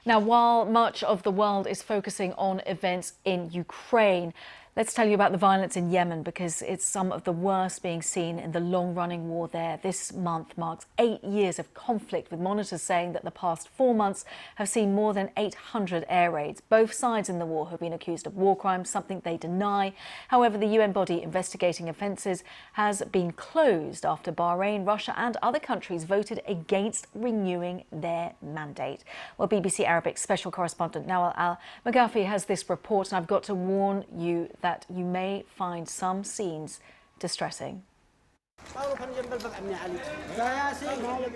Now, while much of the world is focusing on events in Ukraine, let's tell you about the violence in Yemen, because it's some of the worst being seen in the long-running war there. This month marks 8 years of conflict, with monitors saying that the past 4 months have seen more than 800 air raids. Both sides in the war have been accused of war crimes, something they deny. However, the UN body investigating offences has been closed after Bahrain, Russia and other countries voted against renewing their mandate. Well, BBC Arabic special correspondent Nawal Al-Maghafi has this report, and I've got to warn you that you may find some scenes distressing.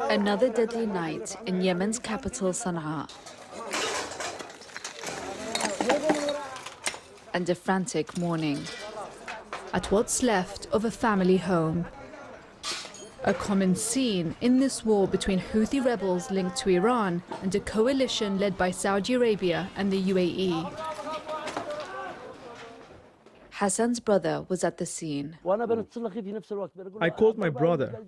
Another deadly night in Yemen's capital, Sana'a. And a frantic morning at what's left of a family home. A common scene in this war between Houthi rebels linked to Iran and a coalition led by Saudi Arabia and the UAE. Hassan's brother was at the scene. I called my brother.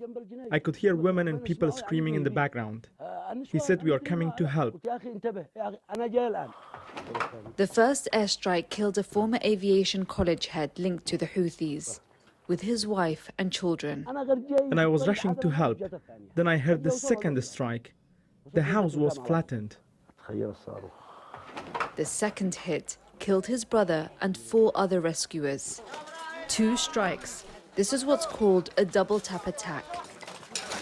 I could hear women and people screaming in the background. He said, "We are coming to help." The first airstrike killed a former aviation college head linked to the Houthis, with his wife and children. And I was rushing to help. Then I heard the second strike. The house was flattened. The second hit killed his brother and 4 other rescuers. 2 strikes. This is what's called a double-tap attack.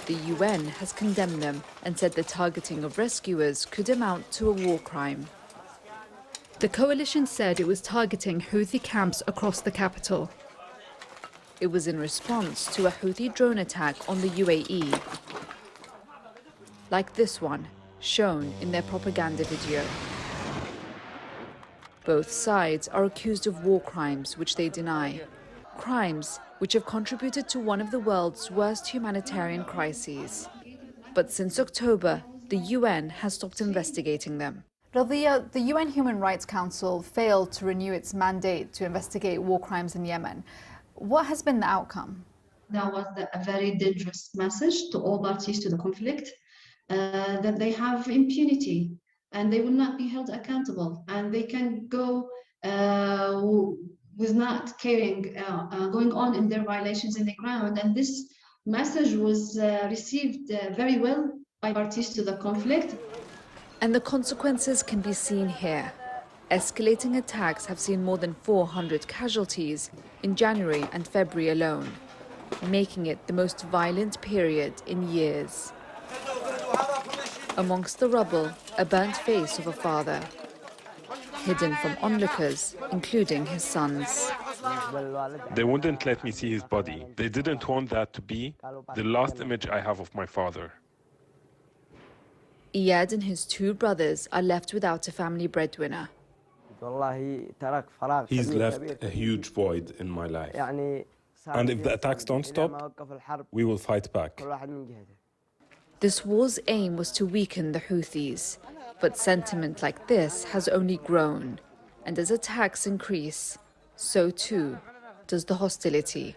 The UN has condemned them and said the targeting of rescuers could amount to a war crime. The coalition said it was targeting Houthi camps across the capital. It was in response to a Houthi drone attack on the UAE, like this one, shown in their propaganda video. Both sides are accused of war crimes, which they deny. Crimes which have contributed to one of the world's worst humanitarian crises. But since October, the UN has stopped investigating them. The UN Human Rights Council failed to renew its mandate to investigate war crimes in Yemen. What has been the outcome? That was a very dangerous message to all parties to the conflict, that they have impunity and they will not be held accountable, and they can go with not caring going on in their violations in the ground. And this message was received very well by parties to the conflict. And the consequences can be seen here. Escalating attacks have seen more than 400 casualties in January and February alone, making it the most violent period in years. Amongst the rubble, a burnt face of a father, hidden from onlookers, including his sons. They wouldn't let me see his body. They didn't want that to be the last image I have of my father. Iyad and his 2 brothers are left without a family breadwinner. He's left a huge void in my life. And if the attacks don't stop, we will fight back. This war's aim was to weaken the Houthis, but sentiment like this has only grown. And as attacks increase, so too does the hostility.